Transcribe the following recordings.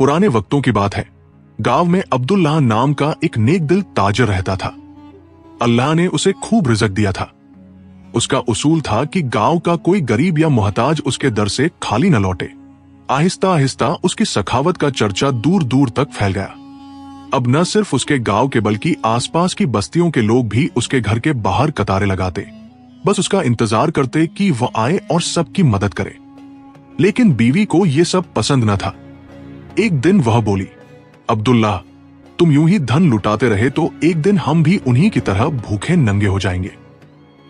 पुराने वक्तों की बात है। गांव में अब्दुल्लाह नाम का एक नेक दिल ताजर रहता था। अल्लाह ने उसे खूब रिज़्क दिया था। उसका उसूल था कि गांव का कोई गरीब या मोहताज उसके दर से खाली न लौटे। आहिस्ता आहिस्ता उसकी सखावत का चर्चा दूर दूर तक फैल गया। अब न सिर्फ उसके गांव के बल्कि आसपास की बस्तियों के लोग भी उसके घर के बाहर कतारें लगाते, बस उसका इंतजार करते कि वह आए और सबकी मदद करे। लेकिन बीवी को यह सब पसंद न था। एक दिन वह बोली, अब्दुल्लाह, तुम यूं ही धन लुटाते रहे तो एक दिन हम भी उन्हीं की तरह भूखे नंगे हो जाएंगे।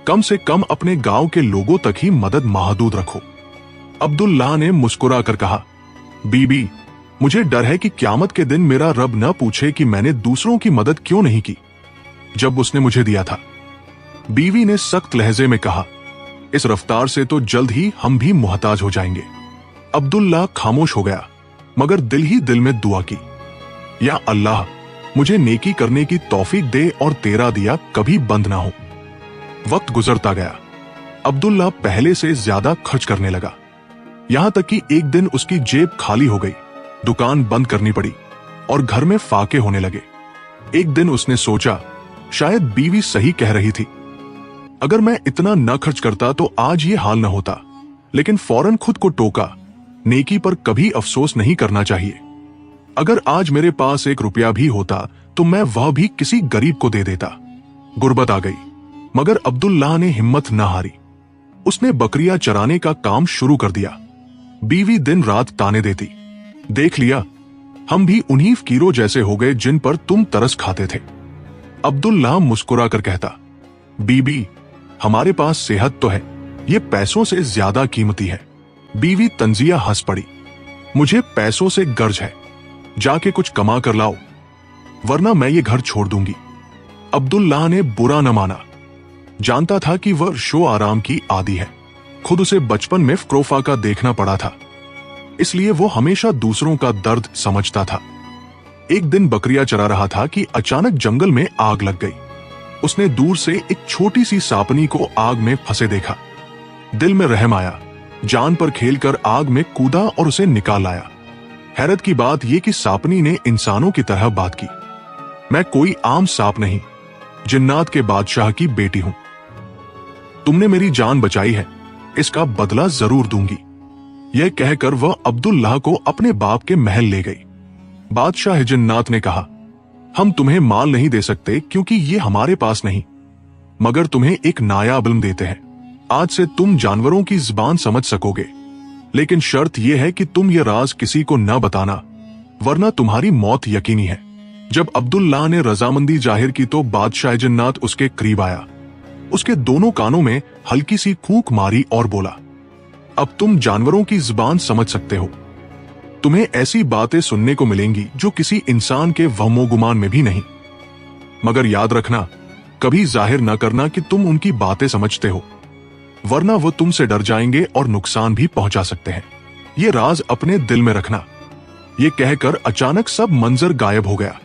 कम से कम अपने गांव के लोगों तक ही मदद महदूद रखो। अब्दुल्लाह ने मुस्कुरा कर कहा, बीबी, मुझे डर है कि क़यामत के दिन मेरा रब न पूछे कि मैंने दूसरों की मदद क्यों नहीं की जब उसने मुझे दिया था। बीवी ने सख्त लहजे में कहा, इस रफ्तार से तो जल्द ही हम भी मोहताज हो जाएंगे। अब्दुल्लाह खामोश हो गया, मगर दिल ही दिल में दुआ की, या अल्लाह, मुझे नेकी करने की तौफीक दे और तेरा दिया कभी बंद ना हो। वक्त गुजरता गया। अब्दुल्लाह पहले से ज्यादा खर्च करने लगा, यहां तक कि एक दिन उसकी जेब खाली हो गई, दुकान बंद करनी पड़ी और घर में फाके होने लगे। एक दिन उसने सोचा, शायद बीवी सही कह रही थी। अगर मैं इतना न खर्च करता तो आज ये हाल न होता। लेकिन फौरन खुद को टोका, नेकी पर कभी अफसोस नहीं करना चाहिए। अगर आज मेरे पास 1 रुपया भी होता तो मैं वह भी किसी गरीब को दे देता। गुर्बत आ गई, मगर अब्दुल्लाह ने हिम्मत न हारी। उसने बकरियां चराने का काम शुरू कर दिया। बीवी दिन रात ताने देती, देख लिया, हम भी उन्हीं फकीरों जैसे हो गए जिन पर तुम तरस खाते थे। अब्दुल्लाह मुस्कुरा कर कहता, बीबी, हमारे पास सेहत तो है, ये पैसों से ज्यादा कीमती है। बीवी तंजिया हंस पड़ी, मुझे पैसों से गर्ज है, जाके कुछ कमा कर लाओ, वरना मैं ये घर छोड़ दूंगी। अब्दुल्लाह ने बुरा न माना। जानता था कि वह शो आराम की आदी है। खुद उसे बचपन में फ़क्रोफा का देखना पड़ा था, इसलिए वो हमेशा दूसरों का दर्द समझता था। एक दिन बकरियां चरा रहा था कि अचानक जंगल में आग लग गई। उसने दूर से एक छोटी सी सापनी को आग में फंसे देखा। दिल में रहम आया, जान पर खेलकर आग में कूदा और उसे निकाल लाया। हैरत की बात यह कि सापनी ने इंसानों की तरह बात की, मैं कोई आम सांप नहीं, जिन्नात के बादशाह की बेटी हूं। तुमने मेरी जान बचाई है, इसका बदला जरूर दूंगी। यह कहकर वह अब्दुल्लाह को अपने बाप के महल ले गई। बादशाह जिन्नात ने कहा, हम तुम्हें माल नहीं दे सकते क्योंकि ये हमारे पास नहीं, मगर तुम्हें एक नायाब इल्म देते हैं। आज से तुम जानवरों की जुबान समझ सकोगे, लेकिन शर्त यह है कि तुम ये राज किसी को न बताना, वरना तुम्हारी मौत यकीनी है। जब अब्दुल्लाह ने रजामंदी जाहिर की तो बादशाह जिन्नात उसके करीब आया। उसके दोनों कानों में हल्की सी फूंक मारी और बोला, अब तुम जानवरों की जुबान समझ सकते हो। तुम्हें ऐसी बातें सुनने को मिलेंगी जो किसी इंसान के वहमो गुमान में भी नहीं, मगर याद रखना, कभी जाहिर न करना कि तुम उनकी बातें समझते हो, वरना वो तुमसे डर जाएंगे और नुकसान भी पहुंचा सकते हैं। ये राज अपने दिल में रखना। ये कहकर अचानक सब मंजर गायब हो गया।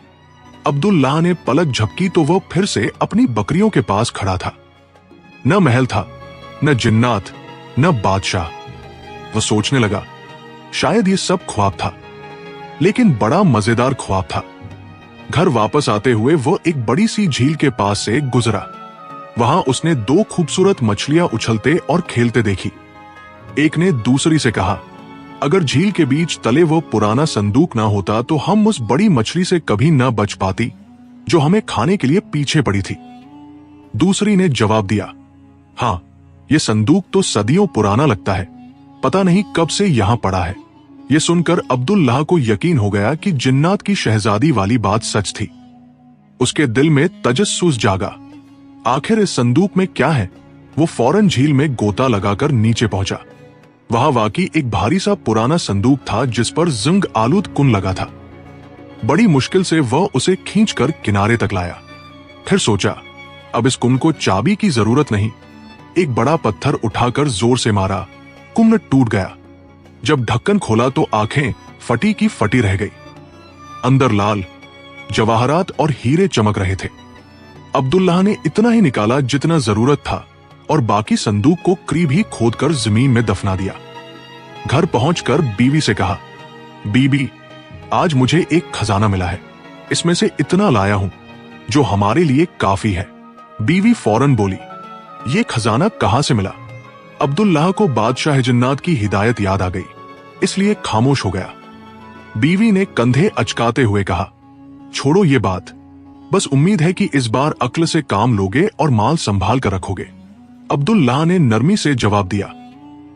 अब्दुल्लाह ने पलक झपकी तो वह फिर से अपनी बकरियों के पास खड़ा था। न महल था, न जिन्नात, न बादशाह। वह सोचने लगा, शायद ये सब ख्वाब था, लेकिन बड़ा मजेदार ख्वाब था। घर वापस आते हुए वो एक बड़ी सी झील के पास से गुजरा। वहां उसने 2 खूबसूरत मछलियां उछलते और खेलते देखी। एक ने दूसरी से कहा, अगर झील के बीच तले वो पुराना संदूक ना होता तो हम उस बड़ी मछली से कभी न बच पाती जो हमें खाने के लिए पीछे पड़ी थी। दूसरी ने जवाब दिया, हाँ, ये संदूक तो सदियों पुराना लगता है, पता नहीं कब से यहां पड़ा है। ये सुनकर अब्दुल्लाह को यकीन हो गया कि जिन्नात की शहजादी वाली बात सच थी। उसके दिल में तजस्सुस जागा, आखिर इस संदूक में क्या है। वो फौरन झील में गोता लगाकर नीचे पहुंचा। वहां वाकई एक भारी सा पुराना संदूक था जिस पर जिंग आलूद कुन लगा था। बड़ी मुश्किल से वह उसे खींचकर किनारे तक लाया। फिर सोचा, अब इस कुन को चाबी की जरूरत नहीं। एक बड़ा पत्थर उठाकर जोर से मारा, कुन टूट गया। जब ढक्कन खोला तो आंखें फटी की फटी रह गई। अंदर लाल जवाहरात और हीरे चमक रहे थे। अब्दुल्लाह ने इतना ही निकाला जितना जरूरत था और बाकी संदूक को करीब ही खोदकर जमीन में दफना दिया। घर पहुंचकर बीवी से कहा, बीबी, आज मुझे एक खजाना मिला है, इसमें से इतना लाया हूं जो हमारे लिए काफी है। बीवी फौरन बोली, ये खजाना कहां से मिला? अब्दुल्लाह को बादशाह जन्नात की हिदायत याद आ गई, इसलिए खामोश हो गया। बीवी ने कंधे अचकाते हुए कहा, छोड़ो ये बात, बस उम्मीद है कि इस बार अक्ल से काम लोगे और माल संभाल कर रखोगे। अब्दुल्लाह ने नरमी से जवाब दिया,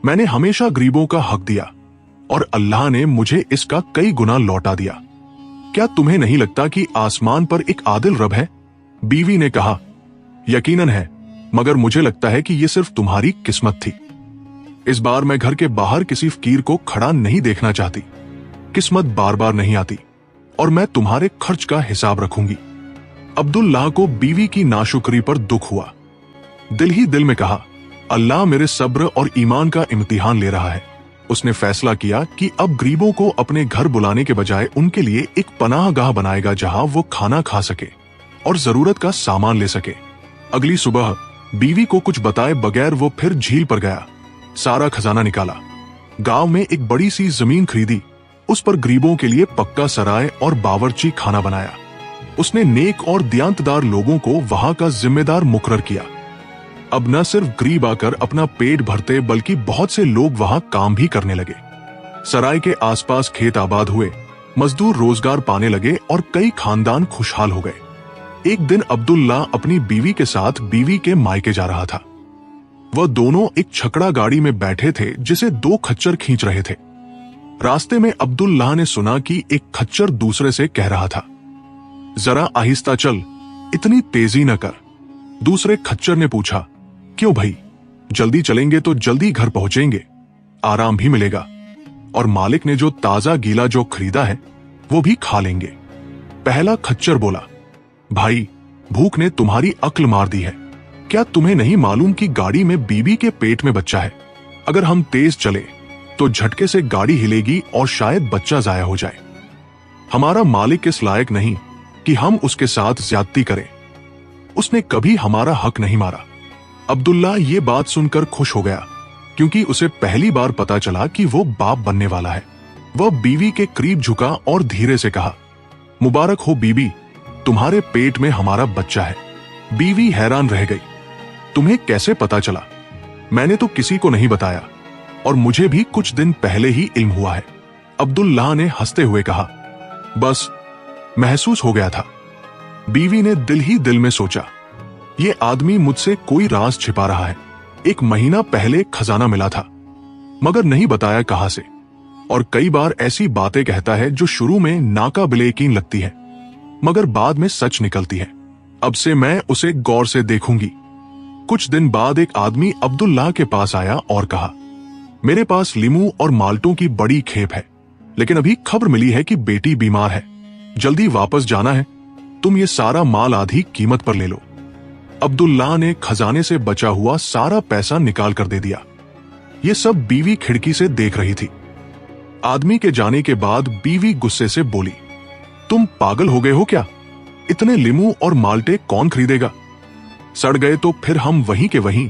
मैंने हमेशा गरीबों का हक दिया और अल्लाह ने मुझे इसका कई गुना लौटा दिया। क्या तुम्हें नहीं लगता कि आसमान पर एक आदिल रब है? बीवी ने कहा, यकीनन है, मगर मुझे लगता है कि यह सिर्फ तुम्हारी किस्मत थी। इस बार मैं घर के बाहर किसी फकीर को खड़ा नहीं देखना चाहती। किस्मत बार बार नहीं आती और मैं तुम्हारे खर्च का हिसाब रखूंगी। अब्दुल्लाह को बीवी की नाशुक्री पर दुख हुआ। दिल ही दिल में कहा, अल्लाह मेरे सब्र और ईमान का इम्तिहान ले रहा है। उसने फैसला किया कि अब गरीबों को अपने घर बुलाने के बजाय उनके लिए एक पनाहगाह बनाएगा जहां वो खाना खा सके और जरूरत का सामान ले सके। अगली सुबह बीवी को कुछ बताए बगैर वो फिर झील पर गया, सारा खजाना निकाला। गांव में एक बड़ी सी जमीन खरीदी, उस पर गरीबों के लिए पक्का सराय और बावर्ची खाना बनाया। उसने नेक और दियांतदार लोगों को वहां का जिम्मेदार मुकर्रर किया। अब न सिर्फ गरीब आकर अपना पेट भरते बल्कि बहुत से लोग वहां काम भी करने लगे। सराय के आसपास खेत आबाद हुए, मजदूर रोजगार पाने लगे और कई खानदान खुशहाल हो गए। एक दिन अब्दुल्लाह अपनी बीवी के साथ बीवी के मायके जा रहा था। वह दोनों एक छकड़ा गाड़ी में बैठे थे जिसे दो खच्चर खींच रहे थे। रास्ते में अब्दुल्लाह ने सुना कि एक खच्चर दूसरे से कह रहा था, जरा आहिस्ता चल, इतनी तेजी न कर। दूसरे खच्चर ने पूछा, क्यों भाई, जल्दी चलेंगे तो जल्दी घर पहुंचेंगे, आराम भी मिलेगा और मालिक ने जो ताजा गीला जो खरीदा है वो भी खा लेंगे। पहला खच्चर बोला, भाई, भूख ने तुम्हारी अक्ल मार दी है। क्या तुम्हें नहीं मालूम कि गाड़ी में बीबी के पेट में बच्चा है? अगर हम तेज चले तो झटके से गाड़ी हिलेगी और शायद बच्चा जाया हो जाए। हमारा मालिक इस लायक नहीं कि हम उसके साथ ज्यादती करें। उसने कभी हमारा हक नहीं मारा। अब्दुल्लाह ये बात सुनकर खुश हो गया, क्योंकि उसे पहली बार पता चला कि वो बाप बनने वाला है। वह बीवी के करीब झुका और धीरे से कहा, मुबारक हो बीबी, तुम्हारे पेट में हमारा बच्चा है। बीवी हैरान रह गई, तुम्हें कैसे पता चला? मैंने तो किसी को नहीं बताया और मुझे भी कुछ दिन पहले ही इल्म हुआ है। अब्दुल्लाह ने हंसते हुए कहा, बस महसूस हो गया था। बीवी ने दिल ही दिल में सोचा, ये आदमी मुझसे कोई राज छिपा रहा है। एक महीना पहले खजाना मिला था, मगर नहीं बताया कहां से, और कई बार ऐसी बातें कहता है जो शुरू में नाकाबिले यकीन लगती है मगर बाद में सच निकलती है। अब से मैं उसे गौर से देखूंगी। कुछ दिन बाद एक आदमी अब्दुल्लाह के पास आया और कहा, मेरे पास लीमू और माल्टों की बड़ी खेप है, लेकिन अभी खबर मिली है कि बेटी बीमार है, जल्दी वापस जाना है। तुम ये सारा माल आधी कीमत पर ले लो। अब्दुल्लाह ने खजाने से बचा हुआ सारा पैसा निकाल कर दे दिया। ये सब बीवी खिड़की से देख रही थी। आदमी के जाने के बाद बीवी गुस्से से बोली, तुम पागल हो गए हो क्या? इतने लीमू और माल्टे कौन खरीदेगा? सड़ गए तो फिर हम वहीं के वहीं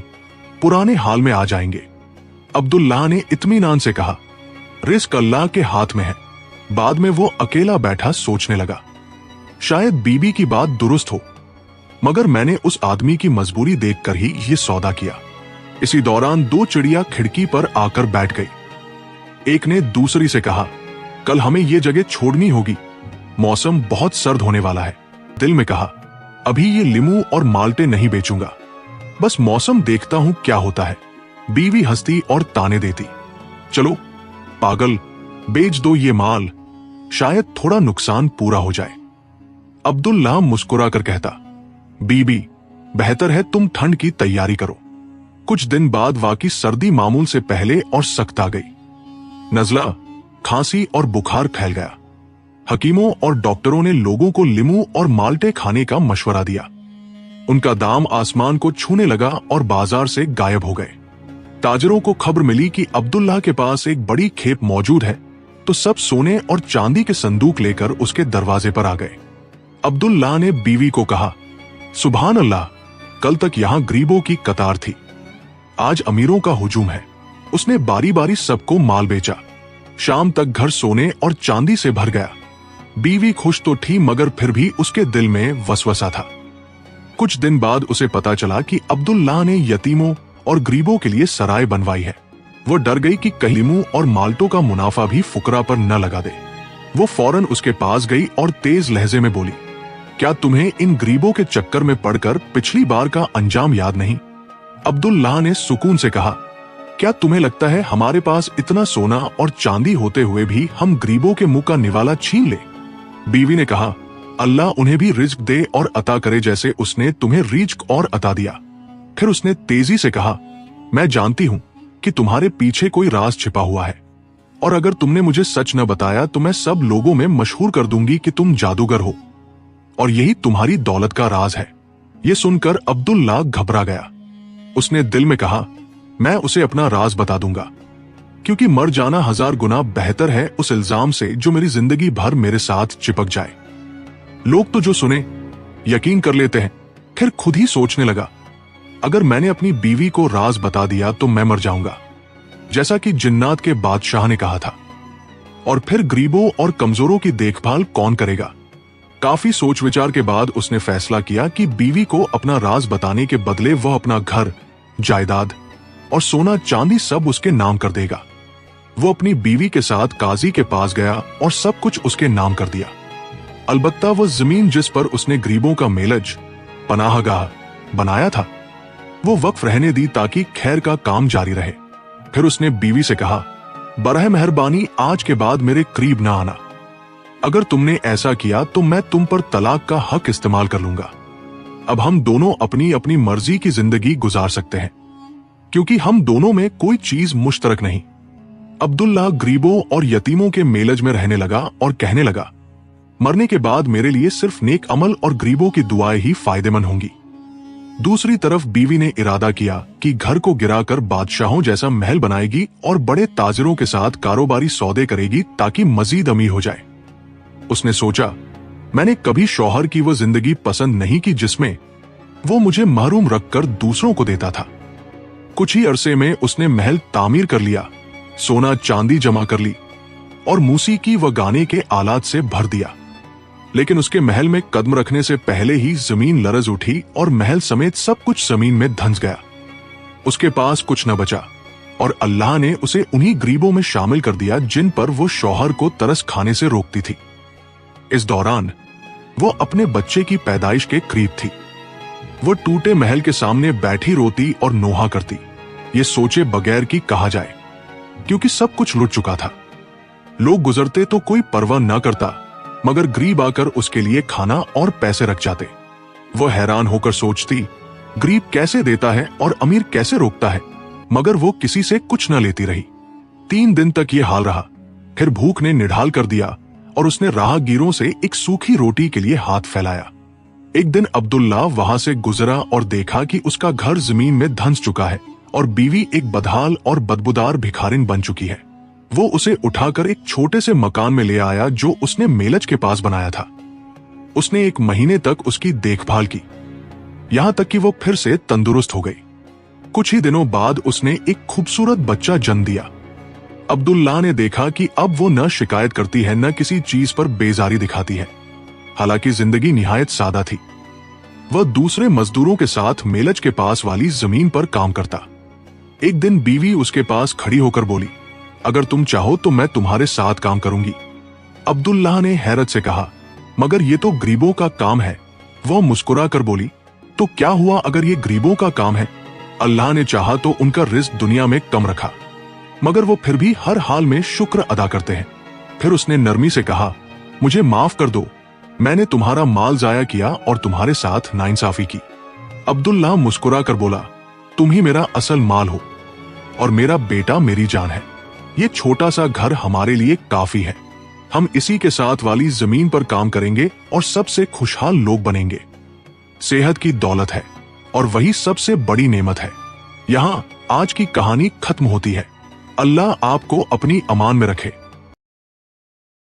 पुराने हाल में आ जाएंगे। अब्दुल्लाह ने इत्मीनान से कहा, रिस्क अल्लाह के हाथ में है। बाद में वो अकेला बैठा सोचने लगा, शायद बीबी की बात दुरुस्त हो, मगर मैंने उस आदमी की मजबूरी देखकर ही ये सौदा किया। इसी दौरान दो चिड़िया खिड़की पर आकर बैठ गई। एक ने दूसरी से कहा, कल हमें ये जगह छोड़नी होगी, मौसम बहुत सर्द होने वाला है। दिल में कहा, अभी ये लीमू और माल्टे नहीं बेचूंगा, बस मौसम देखता हूं क्या होता है। बीवी हंसती और ताने देती, चलो पागल, बेच दो ये माल, शायद थोड़ा नुकसान पूरा हो जाए। अब्दुल्लाह मुस्कुरा कर कहता, बीबी, बेहतर है तुम ठंड की तैयारी करो। कुछ दिन बाद वाकई सर्दी मामूल से पहले और सख्त आ गई। नजला, खांसी और बुखार फैल गया। हकीमों और डॉक्टरों ने लोगों को लीमू और माल्टे खाने का मशवरा दिया। उनका दाम आसमान को छूने लगा और बाजार से गायब हो गए। ताजरों को खबर मिली कि अब्दुल्लाह के पास एक बड़ी खेप मौजूद है, तो सब सोने और चांदी के संदूक लेकर उसके दरवाजे पर आ गए। अब्दुल्लाह ने बीवी को कहा, सुभान अल्लाह, कल तक यहां गरीबों की कतार थी, आज अमीरों का हुजूम है। उसने बारी बारी सबको माल बेचा। शाम तक घर सोने और चांदी से भर गया। बीवी खुश तो थी मगर फिर भी उसके दिल में वसवसा था। कुछ दिन बाद उसे पता चला कि अब्दुल्लाह ने यतीमों और गरीबों के लिए सराय बनवाई है। वो डर गई कि कहीं लीमू और माल्टों का मुनाफा भी फुकरा पर न लगा दे। वो फौरन उसके पास गई और तेज लहजे में बोली, क्या तुम्हें इन गरीबों के चक्कर में पड़कर पिछली बार का अंजाम याद नहीं? अब्दुल्लाह ने सुकून से कहा, क्या तुम्हें लगता है हमारे पास इतना सोना और चांदी होते हुए भी हम गरीबों के मुंह का निवाला छीन ले? बीवी ने कहा, अल्लाह उन्हें भी रिज्क दे और अता करे जैसे उसने तुम्हें रिज्क और अता दिया। फिर उसने तेजी से कहा, मैं जानती हूं कि तुम्हारे पीछे कोई राज छिपा हुआ है और अगर तुमने मुझे सच न बताया तो मैं सब लोगों में मशहूर कर दूंगी कि तुम जादूगर हो और यही तुम्हारी दौलत का राज है। यह सुनकर अब्दुल्लाह घबरा गया। उसने दिल में कहा, मैं उसे अपना राज बता दूंगा, क्योंकि मर जाना 1000 गुना बेहतर है उस इल्जाम से जो मेरी जिंदगी भर मेरे साथ चिपक जाए। लोग तो जो सुने यकीन कर लेते हैं। फिर खुद ही सोचने लगा, अगर मैंने अपनी बीवी को राज बता दिया तो मैं मर जाऊंगा, जैसा कि जिन्नात के बादशाह ने कहा था, और फिर गरीबों और कमजोरों की देखभाल कौन करेगा? काफी सोच विचार के बाद उसने फैसला किया कि बीवी को अपना राज बताने के बदले वह अपना घर, जायदाद और सोना चांदी सब उसके नाम कर देगा। वो अपनी बीवी के साथ काजी के पास गया और सब कुछ उसके नाम कर दिया। अलबत्ता वह जमीन जिस पर उसने गरीबों का मेलज, पनाहगाह बनाया था, वो वक्फ रहने दी ताकि खैर का काम जारी रहे। फिर उसने बीवी से कहा, बरह मेहरबानी आज के बाद मेरे करीब ना आना। अगर तुमने ऐसा किया तो मैं तुम पर तलाक का हक इस्तेमाल कर लूंगा। अब हम दोनों अपनी अपनी मर्जी की जिंदगी गुजार सकते हैं, क्योंकि हम दोनों में कोई चीज मुश्तरक नहीं। अब्दुल्लाह गरीबों और यतीमों के मेलज में रहने लगा और कहने लगा, मरने के बाद मेरे लिए सिर्फ नेक अमल और गरीबों की दुआएं ही फायदेमंद होंगी। दूसरी तरफ बीवी ने इरादा किया कि घर को गिराकर बादशाहों जैसा महल बनाएगी और बड़े ताजिरों के साथ कारोबारी सौदे करेगी ताकि मजीद अमीर हो जाए। उसने सोचा, मैंने कभी शौहर की वो जिंदगी पसंद नहीं की जिसमें वो मुझे महरूम रखकर दूसरों को देता था। कुछ ही अरसे में उसने महल तामीर कर लिया, सोना चांदी जमा कर ली और मूसीकी व गाने के आलात से भर दिया। लेकिन उसके महल में कदम रखने से पहले ही जमीन लरज उठी और महल समेत सब कुछ जमीन में धंस गया। उसके पास कुछ न बचा और अल्लाह ने उसे उन्हीं गरीबों में शामिल कर दिया जिन पर वो शौहर को तरस खाने से रोकती थी। इस दौरान वो अपने बच्चे की पैदाइश के करीब थी। वो टूटे महल के सामने बैठी रोती और नोहा करती, ये सोचे बगैर कि कहा जाए, क्योंकि सब कुछ लुट चुका था। लोग गुजरते तो कोई परवाह न करता, मगर गरीब आकर उसके लिए खाना और पैसे रख जाते। वो हैरान होकर सोचती, गरीब कैसे देता है और अमीर कैसे रोकता है, मगर वो किसी से कुछ न लेती रही। 3 दिन तक ये हाल रहा। फिर भूख ने निढाल कर दिया और उसने राहगीरों से एक सूखी रोटी के लिए हाथ फैलाया। एक दिन अब्दुल्लाह वहां से गुजरा और देखा कि उसका घर जमीन में धंस चुका है और बीवी एक बदहाल और बदबूदार भिखारिन बन चुकी है। वो उसे उठाकर एक छोटे से मकान में ले आया जो उसने मेलज के पास बनाया था। उसने 1 महीने तक उसकी देखभाल की, यहां तक कि वो फिर से तंदुरुस्त हो गई। कुछ ही दिनों बाद उसने एक खूबसूरत बच्चा जन्म दिया। अब्दुल्लाह ने देखा कि अब वो न शिकायत करती है न किसी चीज पर बेजारी दिखाती है। हालांकि जिंदगी निहायत सादा थी। वह दूसरे मजदूरों के साथ मेलज के पास वाली जमीन पर काम करता। एक दिन बीवी उसके पास खड़ी होकर बोली, अगर तुम चाहो तो मैं तुम्हारे साथ काम करूंगी। अब्दुल्लाह ने हैरत से कहा, मगर ये तो गरीबों का काम है। वह मुस्कुरा कर बोली, तो क्या हुआ अगर ये गरीबों का काम है? अल्लाह ने चाहा तो उनका रिज्क दुनिया में कम रखा, मगर वो फिर भी हर हाल में शुक्र अदा करते हैं। फिर उसने नरमी से कहा, मुझे माफ कर दो, मैंने तुम्हारा माल जाया किया और तुम्हारे साथ नाइंसाफी की। अब्दुल्लाह मुस्कुरा कर बोला, तुम ही मेरा असल माल हो और मेरा बेटा मेरी जान है। ये छोटा सा घर हमारे लिए काफी है। हम इसी के साथ वाली जमीन पर काम करेंगे और सबसे खुशहाल लोग बनेंगे। सेहत की दौलत है और वही सबसे बड़ी नेमत है। यहाँ आज की कहानी खत्म होती है। अल्लाह आपको अपनी अमान में रखे।